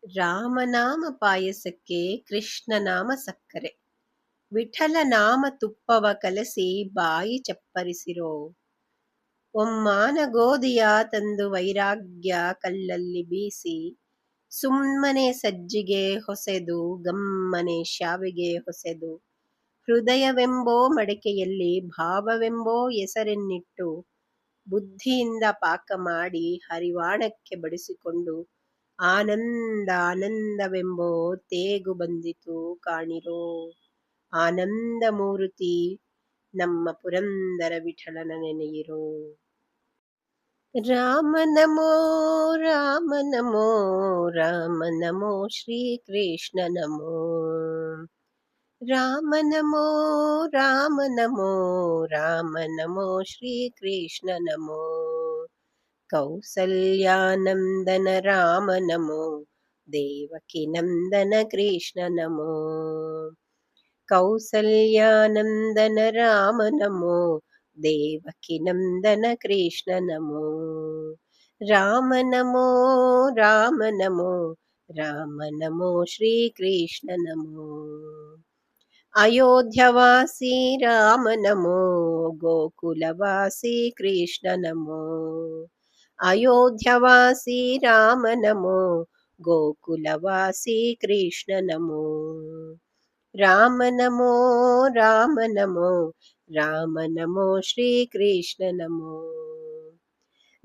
ರಾಮನಾಮ ಪಾಯಸಕ್ಕೆ ಕೃಷ್ಣನಾಮ ಸಕ್ಕರೆ, ವಿಠಲ ನಾಮ ತುಪ್ಪವ ಕಲಸಿ ಬಾಯಿ ಚಪ್ಪರಿಸಿರೋ. ಒಮ್ಮಾನ ಗೋಧಿಯ ತಂದು ವೈರಾಗ್ಯ ಕಲ್ಲಲ್ಲಿ ಬೀಸಿ, ಸುಮ್ಮನೆ ಸಜ್ಜಿಗೆ ಹೊಸೆದು ಗಮ್ಮನೆ ಶಾವಿಗೆ ಹೊಸೆದು, ಹೃದಯವೆಂಬೋ ಮಡಿಕೆಯಲ್ಲಿ ಭಾವವೆಂಬೋ ಹೆಸರನ್ನಿಟ್ಟು, ಬುದ್ಧಿಯಿಂದ ಪಾಕ ಮಾಡಿ ಹರಿವಾಣಕ್ಕೆ ಬಡಿಸಿಕೊಂಡು, ಆನಂದ ಆನಂದವೆಂಬೋ ತೇಗು ಬಂದಿತು ಕಾಣಿರೋ. ಆನಂದ ಮೂರ್ತಿ ನಮ್ಮ ಪುರಂದರ ವಿಠಲನ ನೆನೆಯಿರೋ. ರಾಮ ನಮೋ ರಾಮ ನಮೋ ರಾಮ ನಮೋ ಶ್ರೀ ಕೃಷ್ಣ ನಮೋ. ರಾಮ ನಮೋ ರಾಮ ನಮೋ ರಾಮ ನಮೋ ಶ್ರೀ ಕೃಷ್ಣ ನಮೋ. ಕೌಸಲ್ಯಾನಂದನ ರಾಮ ನಮೋ, ದೇವಕಿ ನಂದನ ಕೃಷ್ಣ ನಮೋ. ಕೌಸಲ್ಯಾನಂದನ ರಾಮ ನಮೋ, ದೇವಕಿ ನಂದನ ಕೃಷ್ಣ ನಮೋ. ರಾಮ ನಮೋ ರಾಮ ನಮೋ ರಾಮ ನಮೋ ಶ್ರೀ ಕೃಷ್ಣ ನಮೋ. ಅಯೋಧ್ಯವಾಸಿ ರಾಮ ನಮೋ, ಗೋಕುಲವಾಸಿ ಕೃಷ್ಣ ನಮೋ. ಅಯೋಧ್ಯವಾಸಿ ರಾಮ ನಮೋ, ಗೋಕುಲವಾಸಿ ಕೃಷ್ಣ ನಮೋ. ರಾಮ ನಮೋ ರಾಮ ನಮೋ ರಾಮ ನಮೋ ಶ್ರೀ ಕೃಷ್ಣ ನಮೋ.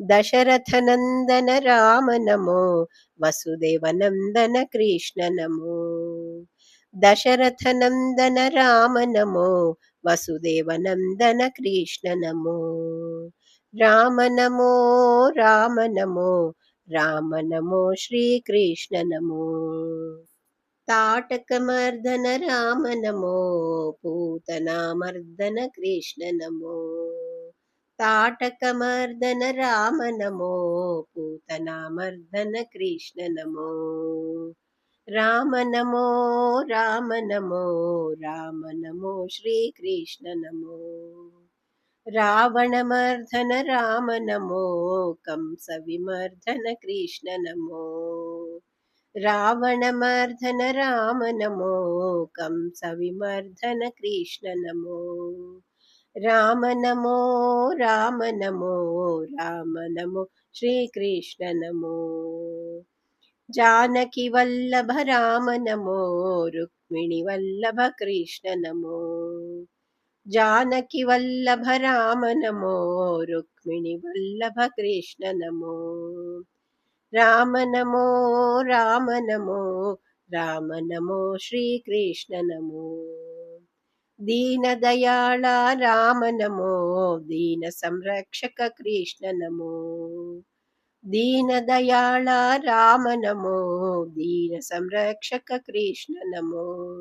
ದಶರಥ ನಂದನ ರಾಮ ನಮೋ, ವಸುದೇವ ನಂದನ ಕೃಷ್ಣ ನಮೋ. ದಶರಥ ನಂದನ ರಾಮ ನಮೋ, ವಸುದೇವ ನಂದನ ಕೃಷ್ಣ ನಮೋ. ರಾಮ ನಮೋ ರಾಮ ನಮೋ ರಾಮ ನಮೋ ಶ್ರೀ ಕೃಷ್ಣ ನಮೋ. ತಾಟಕ ಮರ್ದನ ರಾಮ ನಮೋ, ಪೂತನಾ ಮರ್ದನ ಕೃಷ್ಣ ನಮೋ. ತಾಟಕ ಮರ್ದನ ರಾಮ ನಮೋ, ಪೂತನಾ ಮರ್ದನ ಕೃಷ್ಣ ನಮೋ. ರಾಮ ನಮೋ ರಾಮ ನಮೋ ರಾಮ ನಮೋ ಶ್ರೀ ಕೃಷ್ಣ ನಮೋ. ರಾವಣ ಮರ್ದನ ರಾಮ ನಮೋ, ಕಂಸ ವಿಮರ್ದನ ಕೃಷ್ಣ ನಮೋ. ರಾವಣ ಮರ್ದನ ರಾಮ ನಮೋ, ಕಂಸ ವಿಮರ್ದನ ಕೃಷ್ಣ ನಮೋ. ರಾಮ ನಮೋ ರಾಮ ನಮೋ ರಾಮ ನಮೋ ಶ್ರೀ ಕೃಷ್ಣ ನಮೋ. ಜಾನಕಿ ವಲ್ಲಭ ರಾಮ ನಮೋ, ರುಕ್ಮಿಣಿ ವಲ್ಲಭ ಕೃಷ್ಣ ನಮೋ. ಜಾನಕಿ ವಲ್ಲಭ ರಾಮ ನಮೋ, ರುಕ್ಮಿಣಿ ವಲ್ಲಭ ಕೃಷ್ಣ ನಮೋ. ರಾಮ ನಮೋ ರಾಮ ನಮೋ ರಾಮ ನಮೋ ಶ್ರೀ ಕೃಷ್ಣ ನಮೋ. ದೀನ ದಯಾಳ ರಾಮ ನಮೋ, ದೀನ ಸಂರಕ್ಷಕ ಕೃಷ್ಣ ನಮೋ. ದೀನ ದಯಾಳ ರಾಮ ನಮೋ, ದೀನ ಸಂರಕ್ಷಕ ಕೃಷ್ಣ ನಮೋ.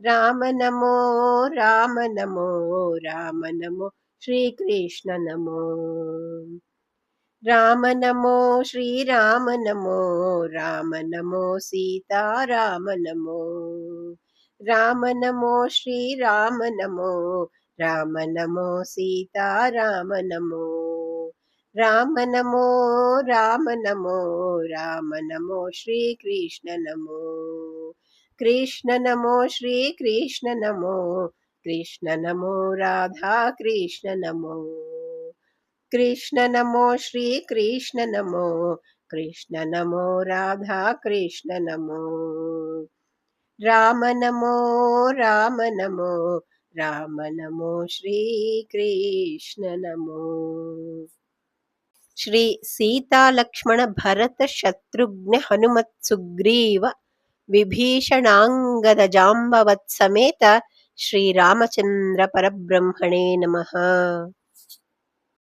ರಾಮ ನಮೋ ರಾಮ ನಮೋ ರಾಮ ನಮೋ ಶ್ರೀ ಕೃಷ್ಣ ನಮೋ. ರಾಮ ನಮೋ ಶ್ರೀರಾಮ ನಮೋ, ರಾಮ ನಮೋ ಸೀತಾರಾಮ ನಮೋ. ರಾಮ ನಮೋ ಶ್ರೀರಾಮ ನಮೋ, ರಾಮ ನಮೋ ಸೀತಾರಾಮ ನಮೋ. ರಾಮ ನಮೋ ರಾಮ ನಮೋ ರಾಮ ನಮೋ ಶ್ರೀ ಕೃಷ್ಣ ನಮೋ. ಕೃಷ್ಣ ನಮೋ ಶ್ರೀ ಕೃಷ್ಣ ನಮೋ, ಕೃಷ್ಣ ನಮೋ ರಾಧಾ ಕೃಷ್ಣ ನಮೋ. ಕೃಷ್ಣ ನಮೋ ಶ್ರೀ ಕೃಷ್ಣ ನಮೋ, ಕೃಷ್ಣ ನಮೋ ರಾಧಾ ಕೃಷ್ಣ ನಮೋ. ರಾಮ ನಮೋ ರಾಮ ನಮೋ ರಾಮ ನಮೋ ಶ್ರೀ ಕೃಷ್ಣ ನಮೋ. ಶ್ರೀ ಸೀತಾ ಲಕ್ಷ್ಮಣ ಭರತ ಶತ್ರುಘ್ನ ಹನುಮತ್ ಸುಗ್ರೀವ ವಿಭೀಷಣಾಂಗದ ಜಾಂಬವತ್ ಸಮೇತ ಶ್ರೀರಾಮಚಂದ್ರ ಪರಬ್ರಹ್ಮಣೇ ನಮಃ.